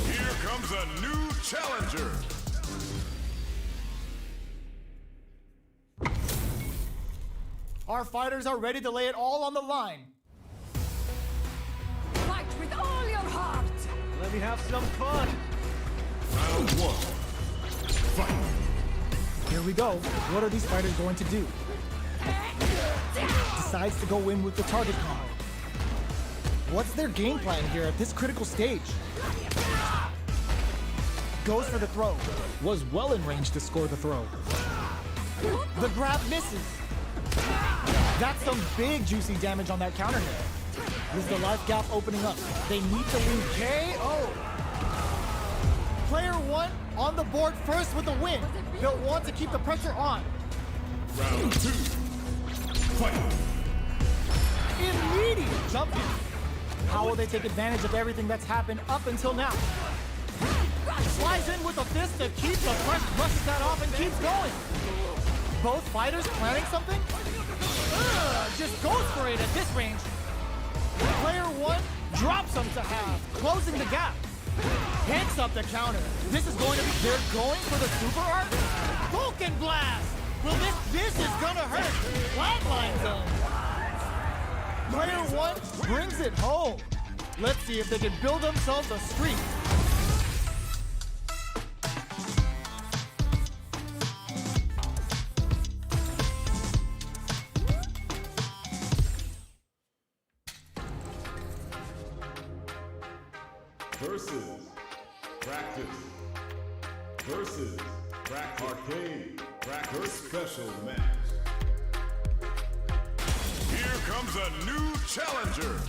Here comes a new challenger. Our fighters are ready to lay it all on the line. Fight with all your heart! Let me have some fun. Round one. Fight. Here we go. What are these fighters going to do? Decides to go in with the target combo. What's their game plan here at this critical stage? Goes for the throw. Was well in range to score the throw. The grab misses. That's some big juicy damage on that counter hit. Is the life gap opening up? They need to leave KO. Player one on the board first with the win. They'll want to keep the pressure on. Round two. Fight. Immediate jumping. How will they take advantage of everything that's happened up until now? Slides in with a fist to keep the pressure, brushes that off and keeps going. Both fighters planning something? Just goes for it at this range. Player one drops him to half, closing the gap. Hits up the counter. This is going to be, they're going for the super art? Vulcan Blast! Well, this is gonna hurt. Flatline zone. Player one brings it home. Let's see if they can build themselves a streak. Versus practice. Versus arcade. Practice special match. Here comes a new challenger.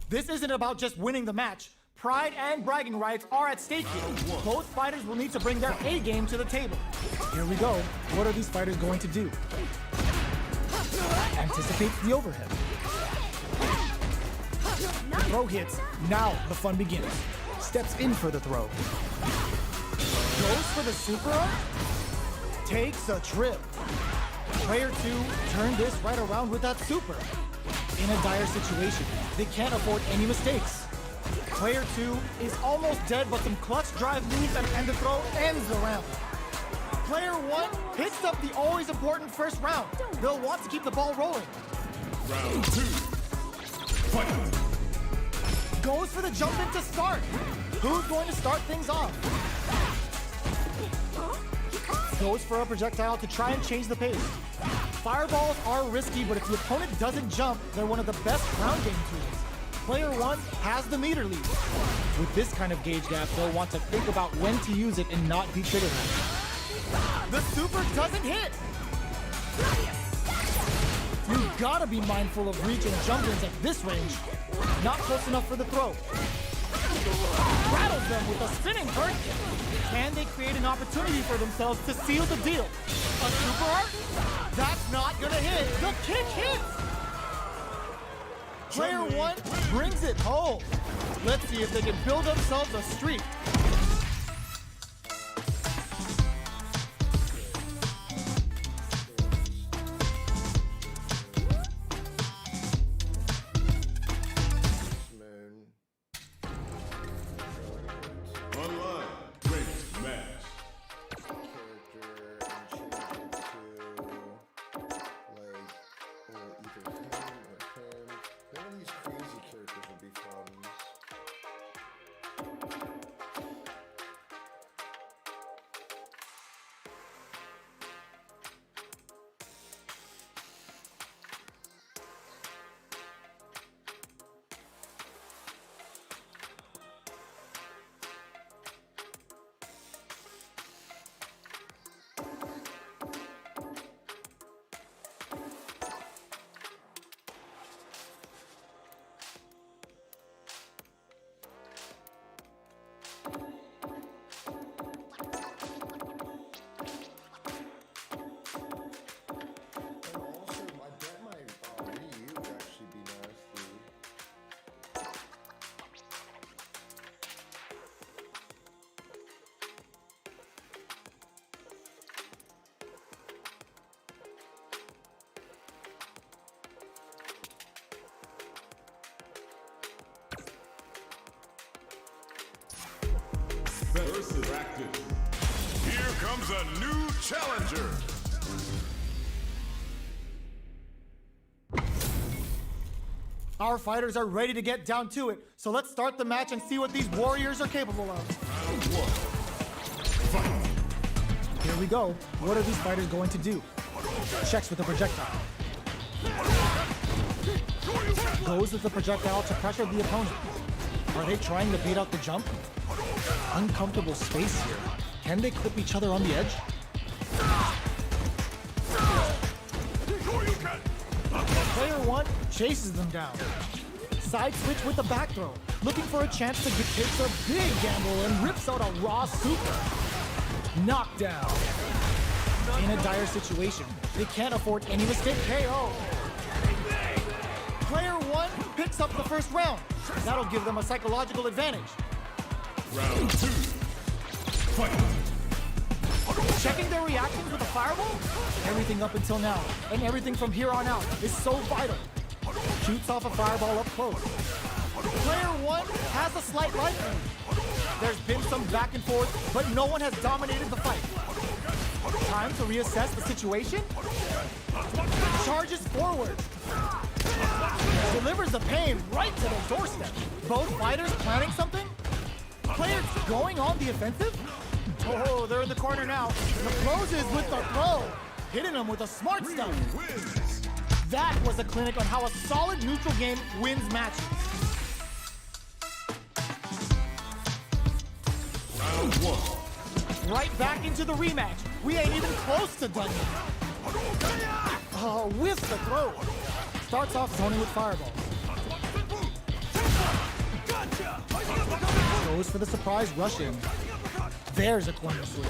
This isn't about just winning the match. Pride and bragging rights are at stake here. Both fighters will need to bring their A game to the table. Here we go. What are these fighters going to do? Anticipates the overhead. The throw hits. Now the fun begins. Steps in for the throw. Goes for the super arm. Takes a trip. Player two turned this right around with that super. In a dire situation, they can't afford any mistakes. Player two is almost dead, but some clutch drive moves and the throw ends the round. Player one picks up the always important first round. They'll want to keep the ball rolling. Round two. Fight. Goes for the jump in to start. Who's going to start things off? Goes for a projectile to try and change the pace. Fireballs are risky, but if the opponent doesn't jump, they're one of the best ground game tools. Player one has the meter lead. With this kind of gauge gap, they'll want to think about when to use it and not de-trigger them. The super doesn't hit! You gotta be mindful of reach and jump-ins at this range. Not close enough for the throw. Rattles them with a spinning bird kick. Can they create an opportunity for themselves to seal the deal? A super art? That's not gonna hit. The kick hits! Player one brings it home. Let's see if they can build themselves a streak. Online ranked match. comes a new challenger. Our fighters are ready to get down to it, so let's start the match and see what these warriors are capable of. Round one. Fight. Here we go. What are these fighters going to do? Checks with the projectile. Goes with the projectile to pressure the opponent. Are they trying to bait out the jump? Uncomfortable space here. Can they clip each other on the edge? Player one chases them down. Side switch with the back throw. Looking for a chance to takes a big gamble and rips out a raw super. Knockdown. In a dire situation, they can't afford any mistake. KO. Player one picks up the first round. That'll give them a psychological advantage. Round two. Fight. Checking their reactions with a fireball? Everything up until now, and everything from here on out, is so vital. Shoots off a fireball up close. Player one has a slight life lead. There's been some back and forth, but no one has dominated the fight. Time to reassess the situation. Charges forward. Delivers the pain right to the doorstep. Both fighters planning something? Players going on the offensive? Oh, they're in the corner now. The closes with the throw. Hitting them with a smart step. Wins. That was a clinic on how a solid neutral game wins matches. Round one. Right back into the rematch. We ain't even close to done yet. Oh, whiffs the throw. Starts off zoning with fireball. Goes for the surprise rush in. There's a corner switch.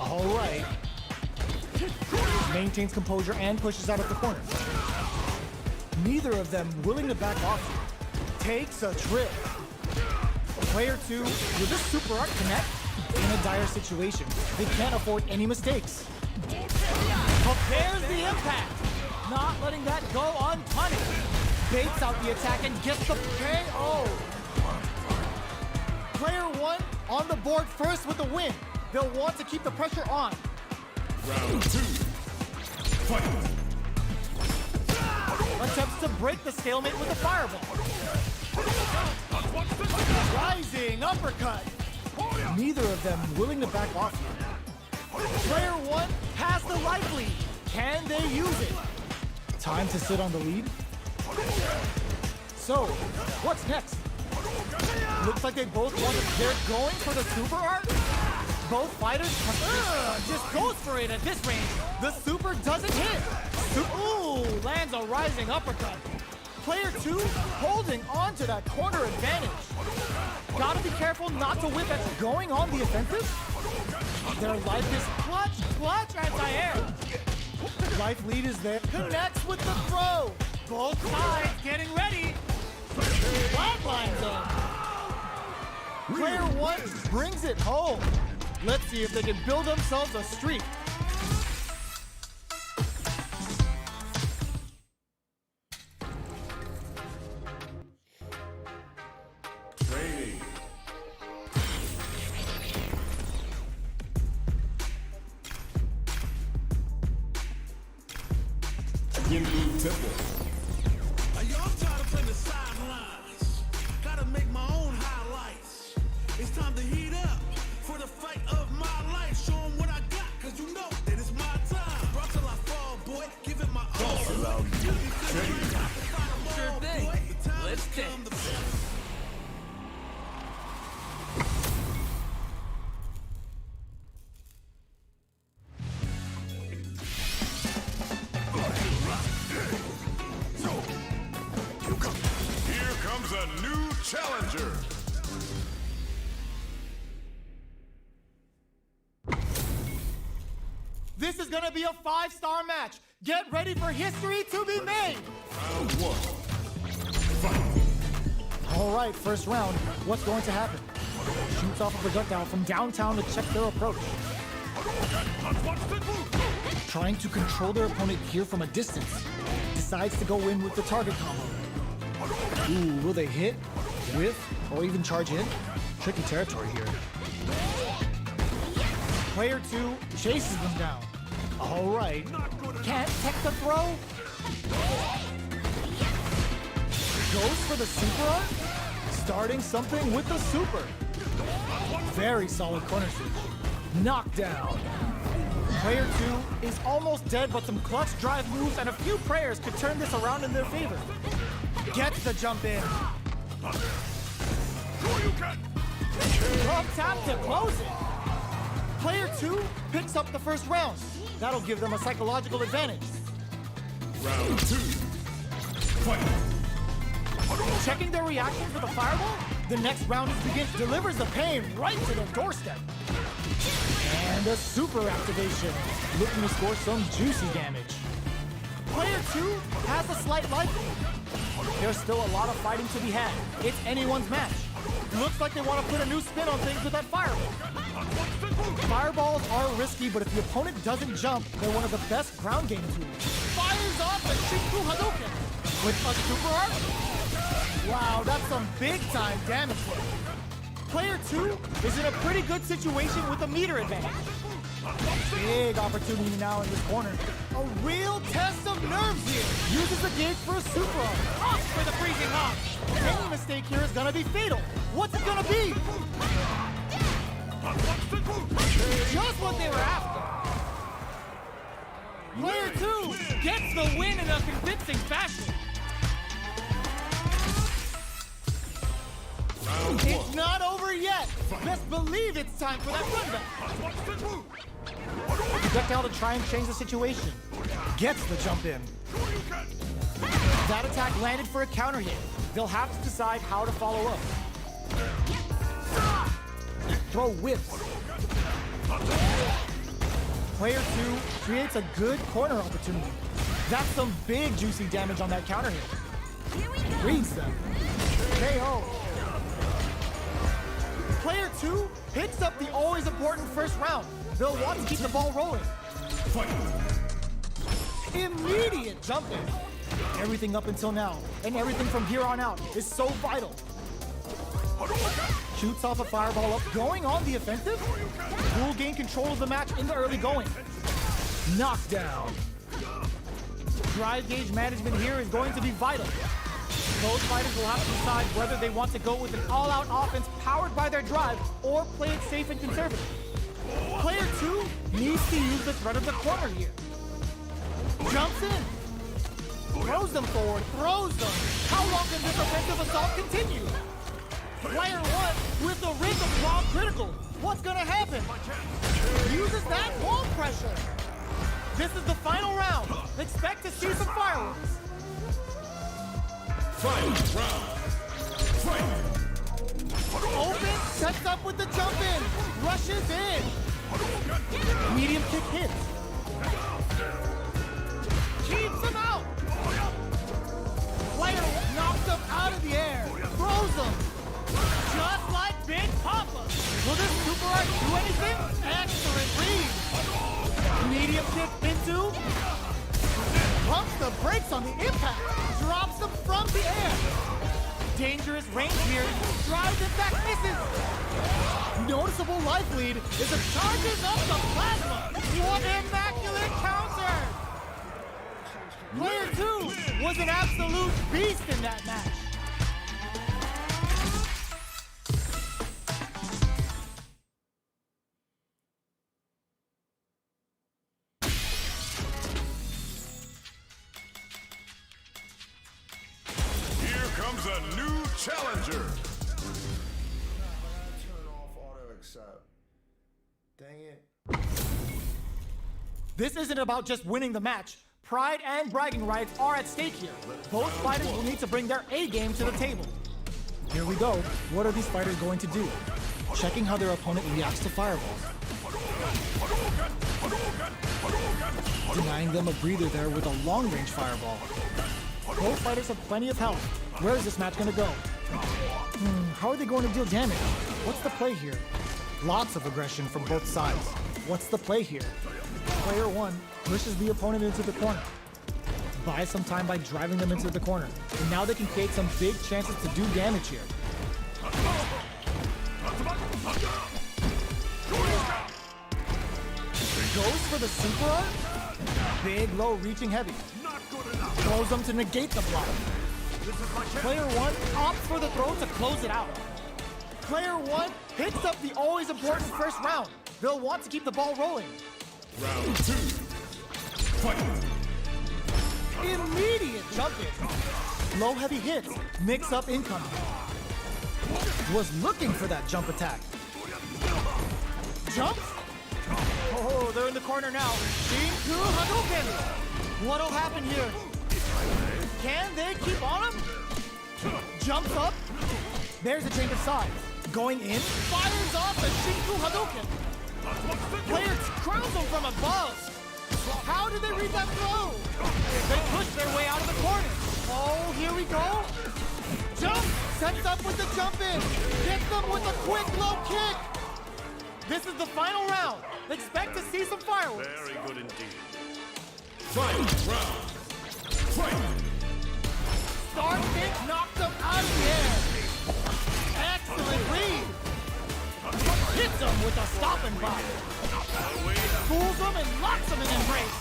All right. Maintains composure and pushes out of the corner. Neither of them willing to back off. Takes a trip. Player two, will this super art connect? In a dire situation, they can't afford any mistakes. Prepares the impact. Not letting that go unpunished. Baits out the attack and gets the KO. Player one on the board first with the win. They'll want to keep the pressure on. Round two. Fight. Attempts to break the stalemate with a fireball. Rising uppercut. Neither of them willing to back off here. Player one has the life lead. Can they use it? Time to sit on the lead. So, what's next? Looks like they both want it. They're going for the super art? Both fighters just goes for it at this range. The super doesn't hit. Ooh, lands a rising uppercut. Player two holding on to that corner advantage. Gotta be careful not to whip at going on the offensive. Their life is clutch anti-air. Life lead is there. Connects with the throw. Both sides getting ready. Flatline zone. Player one brings it home. Let's see if they can build themselves a streak. Training. Ginbu Temple. I'm tired of playing the sidelines. Gotta make my own highlights. It's time to heat up for the fight of my life. Show 'em what I got, cause you know that it's my time. Rock till I fall, boy. Give it my all. Sure thing. Let's dance. Here comes a new challenger. This is gonna be a 5-star match. Get ready for history to be made. Round one. Fight. All right, first round. What's going to happen? Shoots off a projectile from downtown to check their approach. Trying to control their opponent here from a distance. Decides to go in with the target combo. Ooh, will they hit, whiff, or even charge in? Tricky territory here. Player 2 chases them down. All right. Can't tech the throw. Goes for the super art. Starting something with the super. Very solid corner switch. Knockdown. Player 2 is almost dead, but some clutch drive moves and a few prayers could turn this around in their favor. Gets the jump in. Drop tap to close it. Player 2 picks up the first round. That'll give them a psychological advantage. Round 2. Fight. Checking their reaction for the fireball, the next round begins, delivers the pain right to their doorstep. And a super activation, looking to score some juicy damage. Player 2 has a slight life lead. There's still a lot of fighting to be had. It's anyone's match. Looks like they want to put a new spin on things with that fireball. Fireballs are risky, but if the opponent doesn't jump, they're one of the best ground game tools. Fires off a Shinku Hadouken with a super art. Wow, that's some big time damage. Player 2 is in a pretty good situation with a meter advantage. Big opportunity now in this corner. A real test of nerves here. Uses the gauge for a super art. Off for the freezing hop. Any mistake here is gonna be fatal. What's it gonna be? Just what they were after. Player 2 gets the win in a convincing fashion. It's not over yet. Best believe it's time for that run back. Projectile to try and change the situation. Gets the jump in. That attack landed for a counter hit. They'll have to decide how to follow up. Throw whips. Player 2 creates a good corner opportunity. That's some big juicy damage on that counter hit. Reads them. KO. Player 2 picks up the always important first round. They'll want to keep the ball rolling. Fight. Immediate jump in. Everything up until now, and everything from here on out, is so vital. Shoots off a fireball up, going on the offensive. Will gain control of the match in the early going. Knockdown. Drive gauge management here is going to be vital. Both fighters will have to decide whether they want to go with an all-out offense powered by their drive or play it safe and conservative. Player 2 needs to use the threat of the corner here. Jumps in. Throws them forward, throws them. How long can this offensive assault continue? Player 1 with the rhythm while critical. What's gonna happen? Uses that wall pressure. This is the final round. Expect to see some fireworks. Final round. Fight. Open, sets up with the jump in. Rushes in. Medium kick hits. Keeps him out. Player knocks him out of the air. Throws him. Just like Big Papa. Will this super art do anything? Excellent read. Medium kick into. Pumps the brakes on the impact. Drops them from the air. Dangerous range here. Drives it back, misses. Noticeable life lead as it charges up the plasma. What an immaculate counter. Player 2 was an absolute beast in that match. Here comes a new challenger. Turn off auto accept. Dang it. This isn't about just winning the match. Pride and bragging rights are at stake here. Both fighters will need to bring their A game to the table. Here we go. What are these fighters going to do? Checking how their opponent reacts to fireballs. Denying them a breather there with a long-range fireball. Both fighters have plenty of health. Where is this match going to go? How are they going to deal damage? What's the play here? Lots of aggression from both sides. What's the play here? Player 1 pushes the opponent into the corner. Buys some time by driving them into the corner. And now they can create some big chances to do damage here. Goes for the super art. Big, low, reaching heavy. Throws them to negate the block. Player 1 opts for the throw to close it out. Player 1 picks up the always important first round. They'll want to keep the ball rolling. Round 2. Fight. Immediate jump in. Low heavy hits. Mix up incoming. Was looking for that jump attack. Jumps? Oh, they're in the corner now. Shinku Hadouken! What'll happen here? Can they keep on him? Jumps up. There's a change of sides. Going in, fires off the Shinku Hadouken. Players crowns him from above. How did they read that throw? They push their way out of the corner. Oh, here we go. Jump! Sets up with the jump in. Gets them with a quick low kick. This is the final round. Expect to see some fireworks. Very good indeed. Final round. Fight. Star kick knocked them out of the air. Excellent read. Hits them with a stopping block. Fools them and locks them in embrace.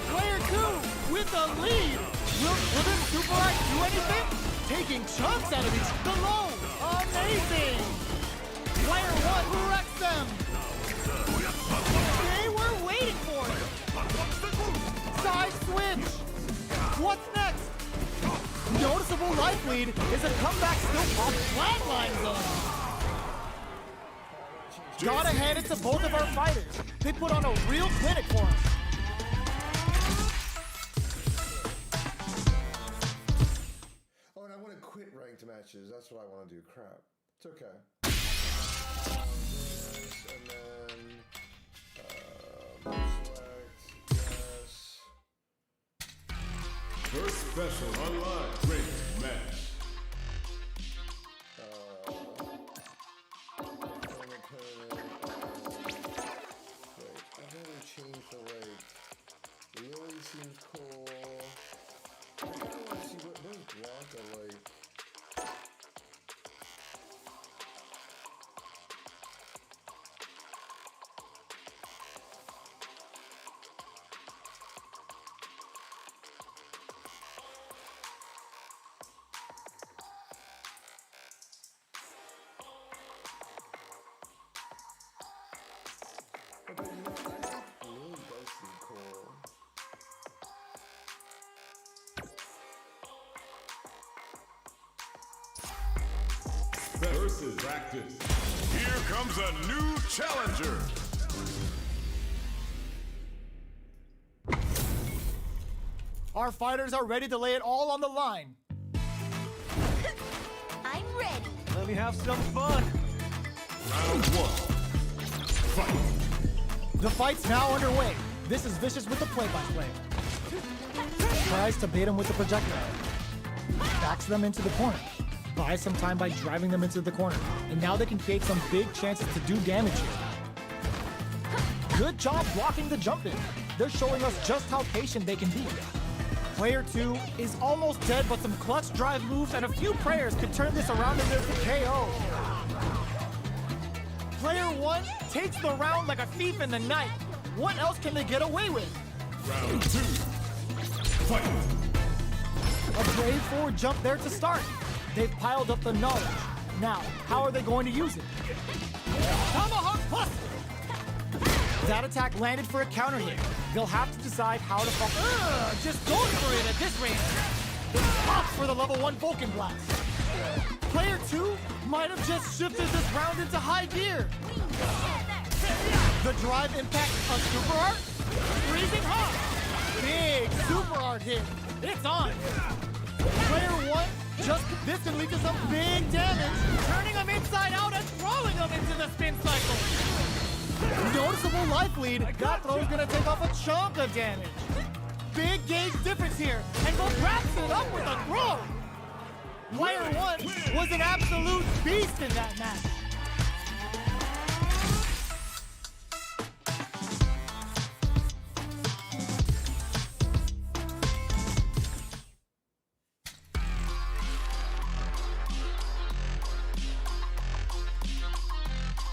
Player 2 with the lead. Will this super art do anything? Taking chunks out of each below. Amazing. Player 1 wrecks them. They were waiting for it. Side switch. What's next? Noticeable life lead is a comeback still on flatline zone. Gotta hand it to both of our fighters. They put on a real clinic for us. Oh, and I want to quit ranked matches. That's what I want to do. Crap. It's okay. And then select yes. First special online ranked match. Change the like. Really seems cool. I kind of want to see what those Blanca like. But you know, I think really does seem cool. Versus practice. Here comes a new challenger. Our fighters are ready to lay it all on the line. I'm ready. Let me have some fun. Round 1. Fight. The fight's now underway. This is Vicious with the play-by-play. Tries to bait him with the projectile. Backs them into the corner. Buys some time by driving them into the corner. And now they can create some big chances to do damage here. Good job blocking the jump in. They're showing us just how patient they can be. Player 2 is almost dead, but some clutch drive moves and a few prayers could turn this around into a KO. Player 1 takes the round like a thief in the night. What else can they get away with? Round 2. Fight. A brave forward jump there to start. They've piled up the knowledge. Now, how are they going to use it? Tomahawk plus! That attack landed for a counter hit. They'll have to decide how to just going for it at this range. Pops for the level 1 Vulcan Blast. Player 2 might have just shifted this round into high gear. The drive impact of Super Art? Freezing hot. Big Super Art hit. It's on. Player 1 just this can lead to some big damage, turning them inside out and throwing them into the spin cycle. Noticeable life lead. That throw's gonna take off a chunk of damage. Big gauge difference here, and Go wraps it up with a throw. Player 1 was an absolute beast in that match.